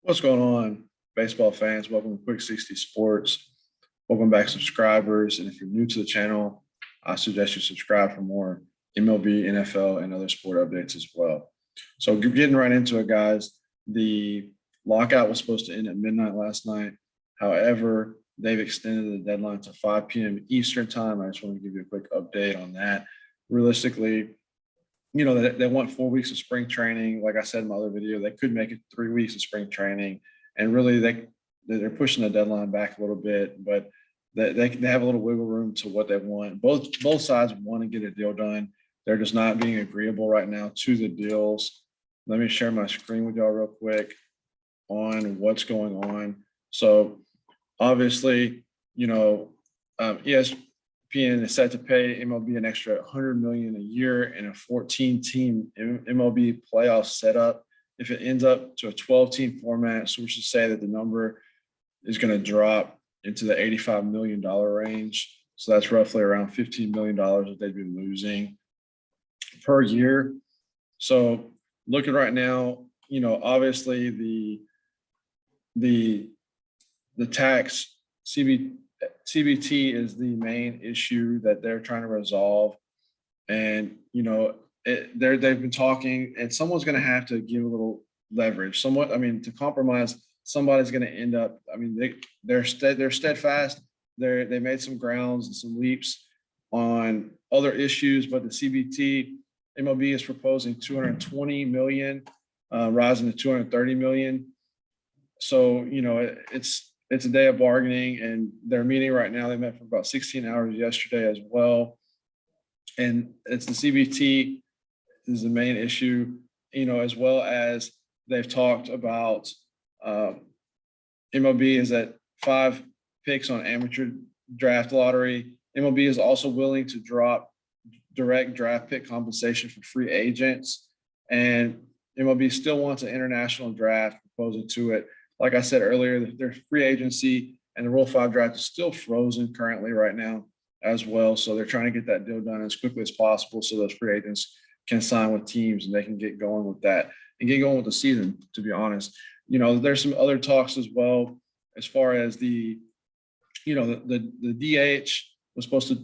What's going on, baseball fans? Welcome to Quick 60 Sports. Welcome back, subscribers. And if you're new to the channel, I suggest you subscribe for more MLB, NFL, and other sport updates as well. So, getting right into it, guys, the lockout was supposed to end at midnight last night. However, they've extended the deadline to 5 p.m. Eastern time. I just want to give you a quick update on that. Realistically, they want 4 weeks of spring training. Like I said in my other video, they could make it 3 weeks of spring training, and really they're pushing the deadline back a little bit, but they have a little wiggle room to what they want. Both sides want to get a deal done. They're just not being agreeable right now to the deals. Let me share my screen with y'all real quick on what's going on. So obviously, ESPN is set to pay MLB an extra $100 million a year in a 14-team MLB playoff setup. If it ends up to a 12-team format, so we should say that the number is going to drop into the $85 million range. So that's roughly around $15 million that they'd be losing per year. So looking right now, obviously the tax CBT is the main issue that they're trying to resolve. And, they've been talking, and someone's going to have to give a little leverage. To compromise, somebody's going to end up, they're steadfast. They made some grounds and some leaps on other issues, but the CBT, MLB is proposing $220 million, rising to $230 million. So, it's a day of bargaining, and they're meeting right now. They met for about 16 hours yesterday as well. And it's the CBT is the main issue, as well as they've talked about MLB is at 5 picks on amateur draft lottery. MLB is also willing to drop direct draft pick compensation for free agents. And MLB still wants an international draft proposal to it. Like I said earlier, their free agency and the Rule 5 draft is still frozen currently right now as well. So they're trying to get that deal done as quickly as possible so those free agents can sign with teams and they can get going with that and get going with the season, to be honest. There's some other talks as well as far as the DH they're supposed to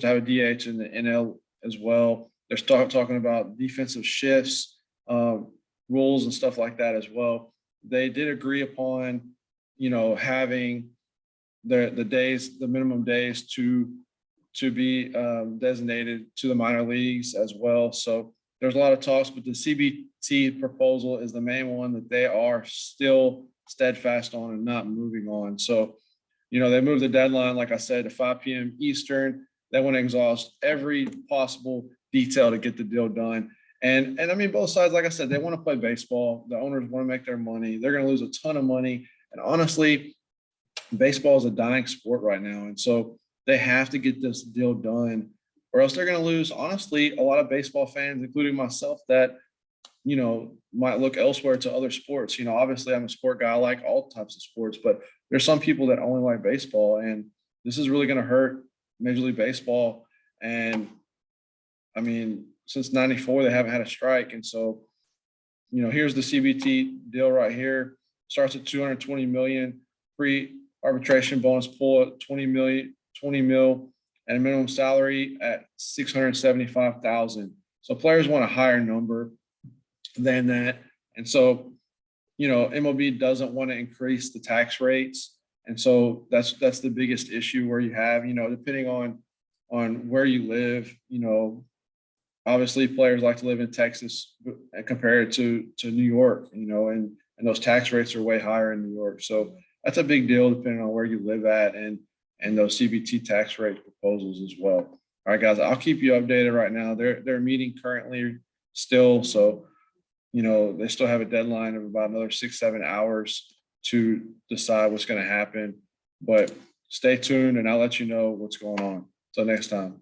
have a DH in the NL as well. They're talking about defensive shifts, rules and stuff like that as well. They did agree upon, having the minimum days to be designated to the minor leagues as well. So there's a lot of talks, but the CBT proposal is the main one that they are still steadfast on and not moving on. So, they moved the deadline, like I said, to 5 p.m. Eastern. They want to exhaust every possible detail to get the deal done. And both sides, like I said, they want to play baseball. The owners want to make their money. They're going to lose a ton of money. And honestly, baseball is a dying sport right now. And so they have to get this deal done, or else they're going to lose, honestly, a lot of baseball fans, including myself, that, might look elsewhere to other sports. Obviously, I'm a sport guy. I like all types of sports, but there's some people that only like baseball. And this is really going to hurt Major League Baseball. And, since '94, they haven't had a strike. And so, here's the CBT deal right here. Starts at $220 million, pre-arbitration bonus pool at $20 mil, and a minimum salary at $675,000. So players want a higher number than that. And so, MLB doesn't want to increase the tax rates. And so that's the biggest issue where you have, depending on where you live, obviously players like to live in Texas compared to New York, and those tax rates are way higher in New York. So that's a big deal depending on where you live at and those CBT tax rate proposals as well. All right, guys, I'll keep you updated right now. They're meeting currently still. So, they still have a deadline of about another 6-7 hours to decide what's going to happen. But stay tuned and I'll let you know what's going on. Until next time.